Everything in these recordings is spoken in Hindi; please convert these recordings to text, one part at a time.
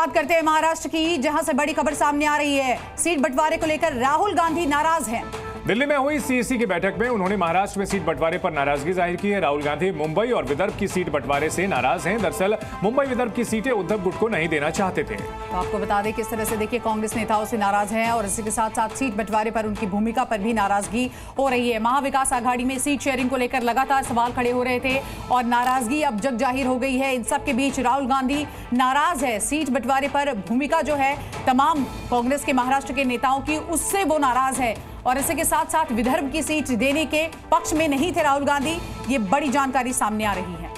बात करते हैं महाराष्ट्र की, जहां से बड़ी खबर सामने आ रही है। सीट बंटवारे को लेकर राहुल गांधी नाराज हैं। दिल्ली में हुई सीईसी की बैठक में उन्होंने महाराष्ट्र में सीट बंटवारे पर नाराजगी जाहिर की है। राहुल गांधी मुंबई और विदर्भ की सीट बंटवारे से नाराज हैं। दरअसल मुंबई विदर्भ की सीटें उद्धव गुट को नहीं देना चाहते थे। तो आपको बता दें किस तरह से देखिए कांग्रेस नेताओं से नाराज हैं और इसी के साथ साथ सीट बंटवारे पर उनकी भूमिका पर भी नाराजगी हो रही है। महाविकास आघाड़ी में सीट शेयरिंग को लेकर लगातार सवाल खड़े हो रहे थे और नाराजगी अब जग जाहिर हो गई है। इन सब के बीच राहुल गांधी नाराज है। सीट बंटवारे पर भूमिका जो है तमाम कांग्रेस के महाराष्ट्र के नेताओं की, उससे वो नाराज है और इसी के साथ साथ विदर्भ की सीट देने के पक्ष में नहीं थे राहुल गांधी। ये बड़ी जानकारी सामने आ रही है।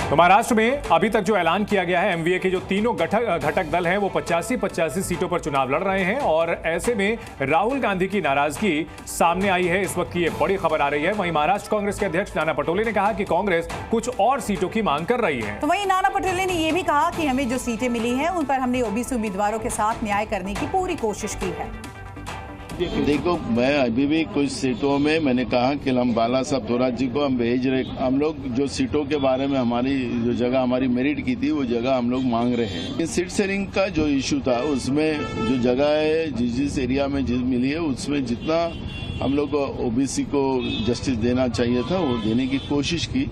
तो महाराष्ट्र में अभी तक जो ऐलान किया गया है, एमवीए के जो तीनों घटक दल हैं वो 85 सीटों पर चुनाव लड़ रहे हैं और ऐसे में राहुल गांधी की नाराजगी सामने आई है। इस वक्त की ये बड़ी खबर आ रही है। वहीं महाराष्ट्र कांग्रेस के अध्यक्ष नाना पटोले ने कहा कि कांग्रेस कुछ और सीटों की मांग कर रही है। तो वहीं नाना पटोले ने यह भी कहा कि हमें जो सीटें मिली हैं उन पर हमने ओबीसी उम्मीदवारों के साथ न्याय करने की पूरी कोशिश की है। देखो, मैं अभी भी कुछ सीटों में मैंने कहा कि हम बाला साहब थोराट जी को हम भेज रहे। हम लोग जो सीटों के बारे में हमारी जो जगह हमारी मेरिट की थी वो जगह हम लोग मांग रहे हैं। सीट शेयरिंग का जो इशू था उसमें जो जगह है जिस एरिया में मिली है उसमें जितना हम लोग ओबीसी को जस्टिस देना चाहिए था वो देने की कोशिश की।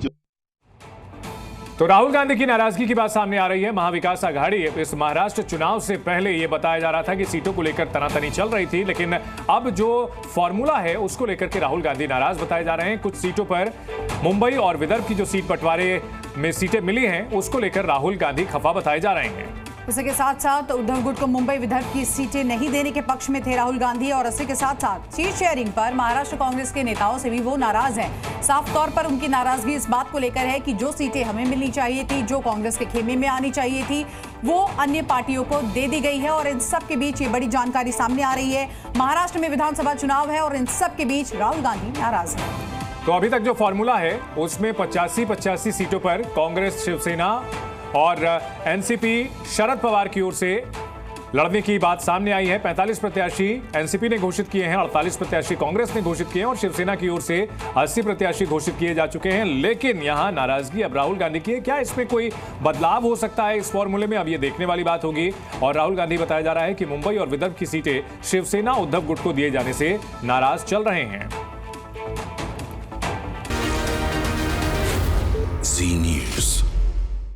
तो राहुल गांधी की नाराजगी की बात सामने आ रही है। महाविकास आघाड़ी इस महाराष्ट्र चुनाव से पहले यह बताया जा रहा था कि सीटों को लेकर तनातनी चल रही थी, लेकिन अब जो फॉर्मूला है उसको लेकर के राहुल गांधी नाराज बताए जा रहे हैं। कुछ सीटों पर मुंबई और विदर्भ की जो सीट बंटवारे में सीटें मिली हैं उसको लेकर राहुल गांधी खफा बताए जा रहे हैं। इसी के साथ साथ उद्धव गुट को मुंबई विदर्भ की सीटें नहीं देने के पक्ष में थे राहुल गांधी और इसी के साथ साथ सीट शेयरिंग पर महाराष्ट्र कांग्रेस के नेताओं से भी वो नाराज हैं। साफ तौर पर उनकी नाराजगी इस बात को लेकर है कि जो सीटें हमें मिलनी चाहिए थी, जो कांग्रेस के खेमे में आनी चाहिए थी, वो अन्य पार्टियों को दे दी गई है और इन सब के बीच ये बड़ी जानकारी सामने आ रही है। महाराष्ट्र में विधानसभा चुनाव है और इन सब के बीच राहुल गांधी नाराज है। तो अभी तक जो फॉर्मूला है उसमें 85 सीटों पर कांग्रेस, शिवसेना और एनसीपी शरद पवार की ओर से लड़ने की बात सामने आई है। 45 प्रत्याशी एनसीपी ने घोषित किए हैं, 48 प्रत्याशी कांग्रेस ने घोषित किए हैं और शिवसेना की ओर से 80 प्रत्याशी घोषित किए जा चुके हैं। लेकिन यहां नाराजगी अब राहुल गांधी की है। क्या इसमें कोई बदलाव हो सकता है इस फॉर्मूले में? अब ये देखने वाली बात होगी। और राहुल गांधी बताया जा रहा है कि मुंबई और विदर्भ की सीटें शिवसेना उद्धव गुट को दिए जाने से नाराज चल रहे हैं।